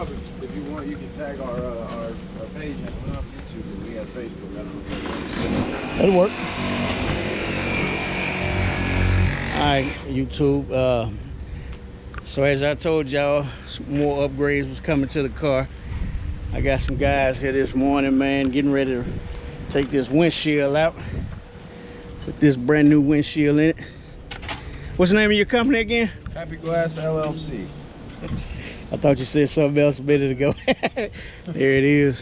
off. If you want, you can tag our page and put it on YouTube. We have Facebook. I don't know. That'll work. Alright, YouTube. So as I told y'all, some more upgrades was coming to the car. I got some guys here this morning, man, getting ready to take this windshield out. Put this brand new windshield in it. What's the name of your company again? Happy Glass LLC. I thought you said something else a minute ago. There it is.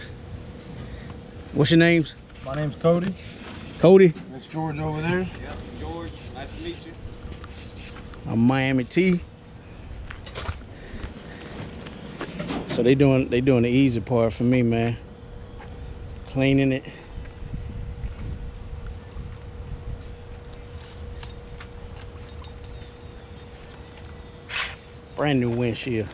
What's your names? My name's Cody. Cody. That's George over there. Yep, George. Nice to meet you. I'm Miami T. So they doing the easy part for me, man. Cleaning it. Brand new windshield.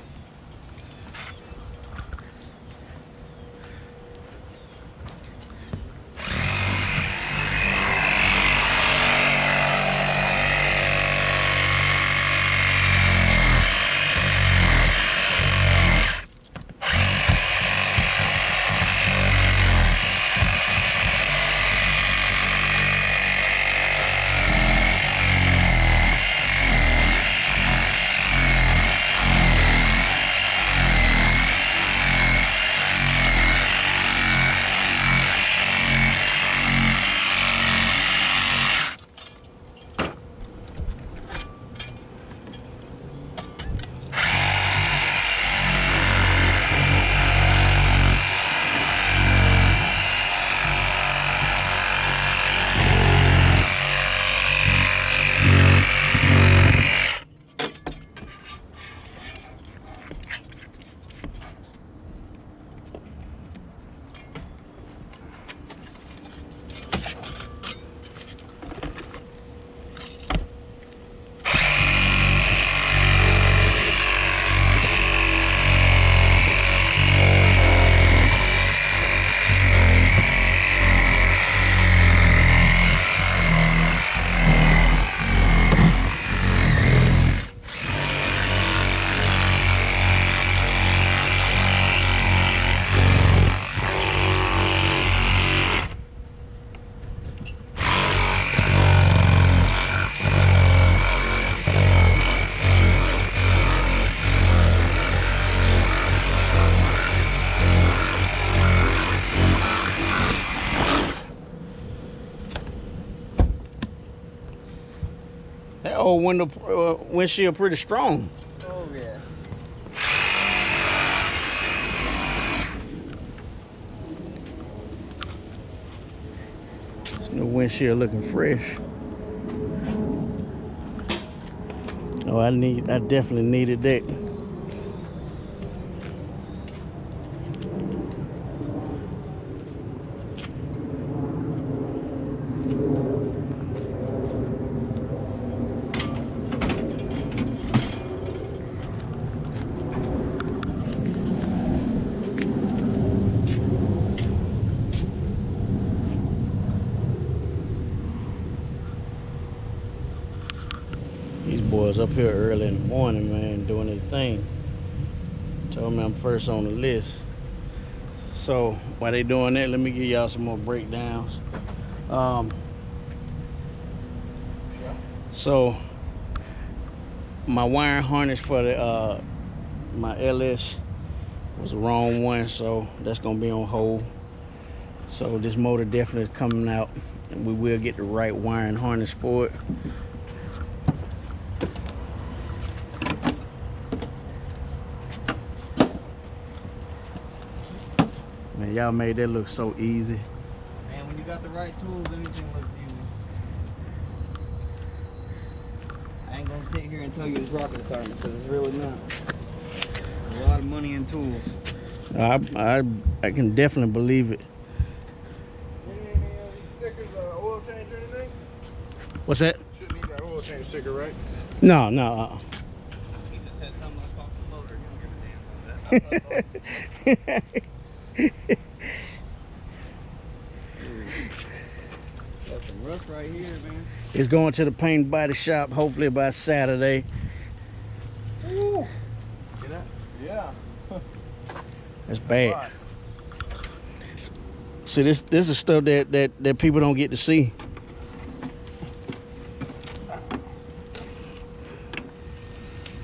That old windshield pretty strong. Oh, yeah. This new windshield looking fresh. Oh, I definitely needed that. These boys up here early in the morning, man, doing their thing. Told me I'm first on the list. So while they doing that, let me give y'all some more breakdowns. So my wiring harness for the my LS was the wrong one, so that's gonna be on hold. So this motor definitely is coming out, and we will get the right wiring harness for it. Man, y'all made that look so easy. Man, when you got the right tools, anything looks easy. I ain't gonna sit here and tell you it's rocket science, because it's really not. There's a lot of money in tools. I can definitely believe it. Any stickers, oil change or anything? What's that? Shouldn't need that oil change sticker, right? No, no. He just said something like off the motor. You don't give a damn about that. Got some rust right here, man. It's going to the paint body shop hopefully by Saturday. Ooh. Get that? Yeah. That's bad. See, this is stuff that people don't get to see.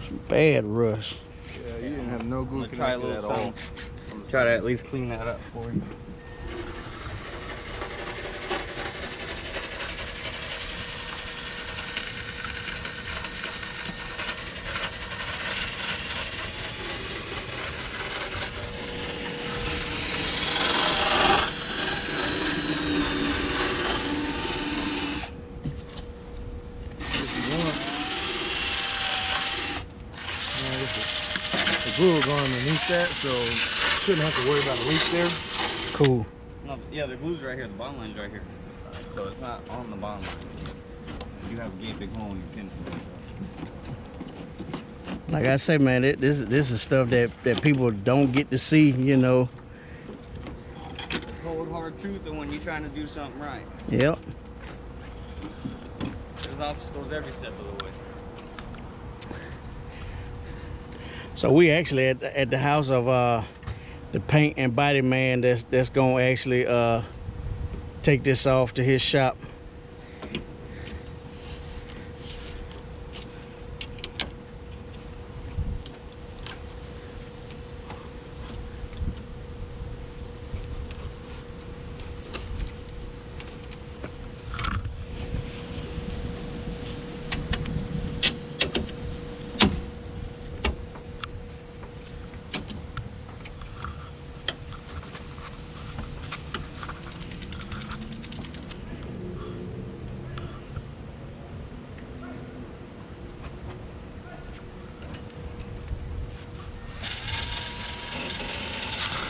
Some bad rust. Yeah, you didn't have no glue Try a connected little at all. something. Try to at least clean that up for you. The glue will go underneath that, so shouldn't have to worry about a leak there. Cool. No, yeah, the glue's right here. The bottom line's right here. So it's not on the bottom line. You have a great big hole in your pin. Like I say, man, this is stuff that people don't get to see, you know. Cold hard truth of when you're trying to do something right. Yep. There's obstacles every step of the way. So we actually at the house of the paint and body man that's gonna actually take this off to his shop.